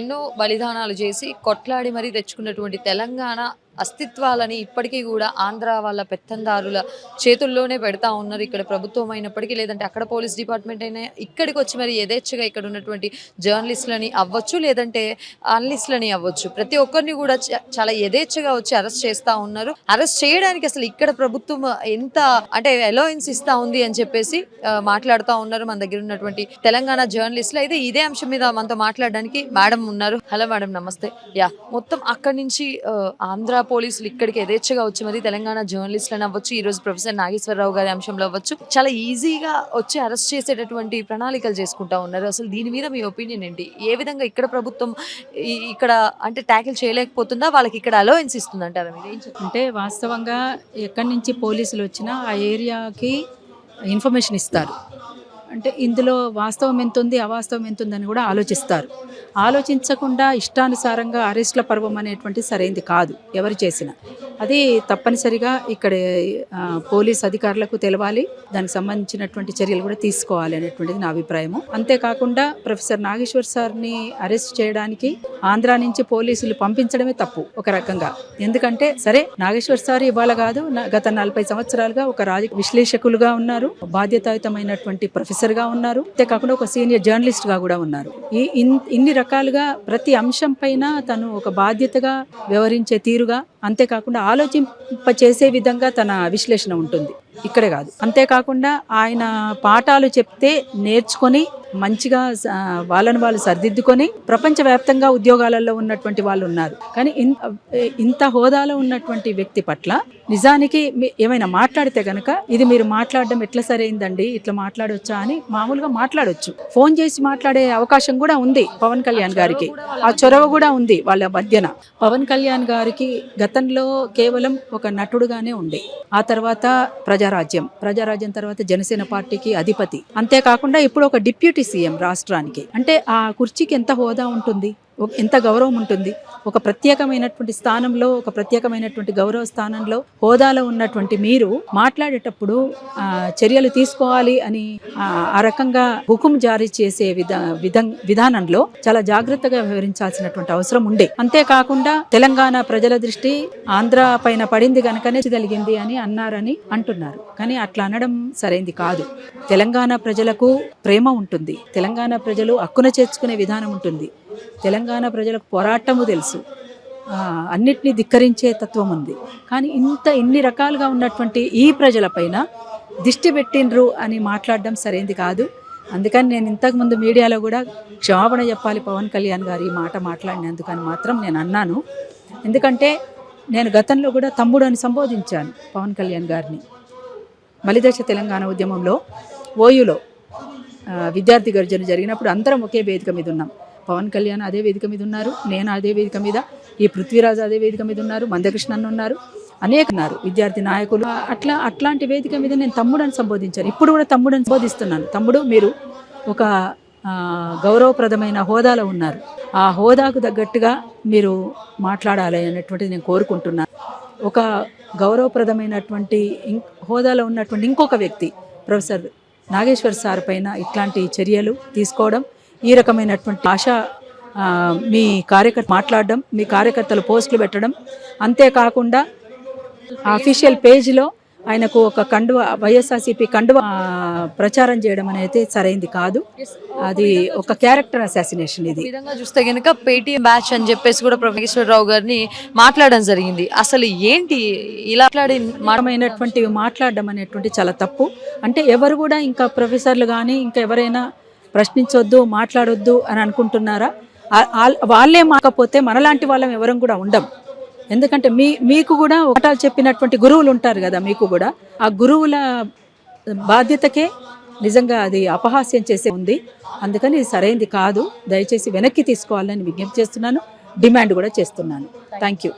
ఎన్నో బలిదానాలు చేసి కొట్లాడి మరీ తెచ్చుకున్నటువంటి తెలంగాణ అస్తిత్వాలని ఇప్పటికీ కూడా ఆంధ్ర వాళ్ళ పెత్తందారుల చేతుల్లోనే పెడతా ఉన్నారు. ఇక్కడ ప్రభుత్వం అయినప్పటికీ, లేదంటే అక్కడ పోలీస్ డిపార్ట్మెంట్ అయినా ఇక్కడికి వచ్చి మరి యథేచ్ఛగా ఇక్కడ ఉన్నటువంటి జర్నలిస్టులని అవ్వచ్చు, లేదంటే అనలిస్టులని అవ్వచ్చు, ప్రతి ఒక్కరిని కూడా చాలా యథేచ్ఛగా వచ్చి అరెస్ట్ చేస్తూ ఉన్నారు. అరెస్ట్ చేయడానికి అసలు ఇక్కడ ప్రభుత్వం ఎంత అంటే అలౌయన్స్ ఇస్తా ఉంది అని చెప్పేసి మాట్లాడుతూ ఉన్నారు మన దగ్గర ఉన్నటువంటి తెలంగాణ జర్నలిస్టులు. అయితే ఇదే అంశం మీద మనతో మాట్లాడడానికి మేడం ఉన్నారు. హలో మేడం, నమస్తే. మొత్తం అక్కడి నుంచి ఆంధ్ర పోలీసులు ఇక్కడికి యథేచ్ఛగా వచ్చి మరి తెలంగాణ జర్నలిస్టులను అవ్వచ్చు, ఈ రోజు ప్రొఫెసర్ నాగేశ్వరరావు గారి అంశంలో అవ్వచ్చు, చాలా ఈజీగా వచ్చి అరెస్ట్ చేసేటటువంటి ప్రణాళికలు చేసుకుంటా ఉన్నారు. అసలు దీని మీద మీ ఒపీనియన్ ఏంటి? ఏ విధంగా ఇక్కడ ప్రభుత్వం ఇక్కడ అంటే ట్యాకిల్ చేయలేకపోతుందా, వాళ్ళకి ఇక్కడ అలౌయన్స్ ఇస్తుందంటారా? మీరు అంటే వాస్తవంగా ఎక్కడి నుంచి పోలీసులు వచ్చినా ఆ ఏరియాకి ఇన్ఫర్మేషన్ ఇస్తారు. అంటే ఇందులో వాస్తవం ఎంత ఉంది, అవాస్తవం ఎంత ఉందని కూడా ఆలోచిస్తారు. ఆలోచించకుండా ఇష్టానుసారంగా అరెస్ట్ల పర్వం అనేటువంటి సరైనది కాదు ఎవరు చేసినా. అది తప్పనిసరిగా ఇక్కడ పోలీస్ అధికారులకు తెలవాలి, దానికి సంబంధించినటువంటి చర్యలు కూడా తీసుకోవాలి అనేటువంటిది నా అభిప్రాయము. అంతేకాకుండా ప్రొఫెసర్ నాగేశ్వర్ సార్ని అరెస్ట్ చేయడానికి ఆంధ్ర నుంచి పోలీసులు పంపించడమే తప్పు ఒక రకంగా. ఎందుకంటే సరే, నాగేశ్వర్ సార్ ఇవాళ కాదు, గత 40 సంవత్సరాలుగా ఒక రాజకీయ విశ్లేషకులుగా ఉన్నారు, బాధ్యతాయుతమైనటువంటి ప్రొఫెసర్గా ఉన్నారు, అంతేకాకుండా ఒక సీనియర్ జర్నలిస్ట్గా కూడా ఉన్నారు. ఇన్ని రకాలుగా ప్రతి అంశం పైన తను ఒక బాధ్యతగా వ్యవహరించే తీరుగా, అంతేకాకుండా ఆలోచింప చేసే విధంగా తన విశ్లేషణ ఉంటుంది. ఇక్కడే కాదు, అంతేకాకుండా ఆయన పాఠాలు చెప్తే నేర్చుకొని మంచిగా వాళ్ళని వాళ్ళు సరిదిద్దుకొని ప్రపంచవ్యాప్తంగా ఉద్యోగాలలో ఉన్నటువంటి వాళ్ళు ఉన్నారు. కానీ ఇంత హోదాలో ఉన్నటువంటి వ్యక్తి పట్ల నిజానికి ఏమైనా మాట్లాడితే గనక ఇది మీరు మాట్లాడడం ఎట్లా సరైందండి, ఇట్లా మాట్లాడొచ్చా అని మామూలుగా మాట్లాడొచ్చు. ఫోన్ చేసి మాట్లాడే అవకాశం కూడా ఉంది పవన్ కళ్యాణ్ గారికి. ఆ చొరవ కూడా ఉంది వాళ్ళ మధ్యన. పవన్ కళ్యాణ్ గారికి గతంలో కేవలం ఒక నటుడుగానే ఉండే, ఆ తర్వాత ప్రజారాజ్యం తర్వాత జనసేన పార్టీకి అధిపతి, అంతేకాకుండా ఇప్పుడు ఒక డిప్యూటీ సీఎం రాష్ట్రానికి. అంటే ఆ కుర్చీకి ఎంత హోదా ఉంటుంది, ఎంత గౌరవం ఉంటుంది. ఒక ప్రత్యేకమైనటువంటి స్థానంలో, ఒక ప్రత్యేకమైనటువంటి గౌరవ స్థానంలో, హోదాలో ఉన్నటువంటి మీరు మాట్లాడేటప్పుడు చర్యలు తీసుకోవాలి అని ఆ రకంగా హుకుం జారీ చేసే విధానంలో చాలా జాగ్రత్తగా వ్యవహరించాల్సినటువంటి అవసరం ఉండే. అంతేకాకుండా తెలంగాణ ప్రజల దృష్టి ఆంధ్ర పైన పడింది కనుకనే జరిగింది అని అన్నారని అంటున్నారు. కానీ అట్లా అనడం సరైంది కాదు. తెలంగాణ ప్రజలకు ప్రేమ ఉంటుంది, తెలంగాణ ప్రజలు హక్కున చేర్చుకునే విధానం ఉంటుంది, తెలంగాణ ప్రజలకు పోరాటము తెలుసు, అన్నిటినీ ధిక్కరించే తత్వం ఉంది. కానీ ఇన్ని రకాలుగా ఉన్నటువంటి ఈ ప్రజలపైన దిష్టి పెట్టిండ్రు అని మాట్లాడడం సరైనది కాదు. అందుకని నేను ఇంతకుముందు మీడియాలో కూడా క్షమాపణ చెప్పాలి పవన్ కళ్యాణ్ గారు ఈ మాట మాట్లాడినందుకని మాత్రం నేను అన్నాను. ఎందుకంటే నేను గతంలో కూడా తమ్ముడు అని సంబోధించాను పవన్ కళ్యాణ్ గారిని. బలిదశ తెలంగాణ ఉద్యమంలో ఓయూలో విద్యార్థి గర్జన జరిగినప్పుడు అందరం ఒకే వేదిక మీద ఉన్నాం. పవన్ కళ్యాణ్ అదే వేదిక మీద ఉన్నారు, నేను అదే వేదిక మీద, ఈ పృథ్వీరాజ్ అదే వేదిక మీద ఉన్నారు, మందకృష్ణన్ ఉన్నారు, అనేక ఉన్నారు విద్యార్థి నాయకులు. అట్లాంటి వేదిక మీద నేను తమ్ముడని సంబోధించాను. ఇప్పుడు కూడా తమ్ముడని సంబోధిస్తున్నాను. తమ్ముడు, మీరు ఒక గౌరవప్రదమైన హోదాలో ఉన్నారు, ఆ హోదాకు తగ్గట్టుగా మీరు మాట్లాడాలి అనేటువంటిది నేను కోరుకుంటున్నాను. ఒక గౌరవప్రదమైనటువంటి హోదాలో ఉన్నటువంటి ఇంకొక వ్యక్తి ప్రొఫెసర్ నాగేశ్వర్ సార్ పైన ఇట్లాంటి చర్యలు తీసుకోవడం, ఈ రకమైనటువంటి ఆశ మీ కార్యకర్త మాట్లాడడం, మీ కార్యకర్తలు పోస్టులు పెట్టడం, అంతేకాకుండా అఫీషియల్ పేజ్లో ఆయనకు ఒక కండువ, వైఎస్ఆర్సీపీ కండువ ప్రచారం చేయడం అనేది సరైంది కాదు. అది ఒక క్యారెక్టర్ అసాసినేషన్. ఇది విధంగా చూస్తే కనుక పేటీఎం బ్యాచ్ అని చెప్పేసి కూడా నాగేశ్వరరావు గారిని మాట్లాడడం జరిగింది. అసలు ఏంటి ఇలా మాట్లాడడం అనేటువంటి చాలా తప్పు. అంటే ఎవరు కూడా ఇంకా ప్రొఫెసర్లు కానీ ఇంకా ఎవరైనా ప్రశ్నించొద్దు, మాట్లాడొద్దు అని అనుకుంటున్నారా? వాళ్ళే మాకపోతే మనలాంటి వాళ్ళం ఎవరం కూడా ఉండం. ఎందుకంటే మీకు కూడా ఒకటాలు చెప్పినటువంటి గురువులు ఉంటారు కదా, మీకు కూడా ఆ గురువుల బాధ్యతకే నిజంగా అది అపహాస్యం చేసే ఉంది. అందుకని ఇది సరైనది కాదు. దయచేసి వెనక్కి తీసుకోవాలని విజ్ఞప్తి చేస్తున్నాను, డిమాండ్ కూడా చేస్తున్నాను. Thank you.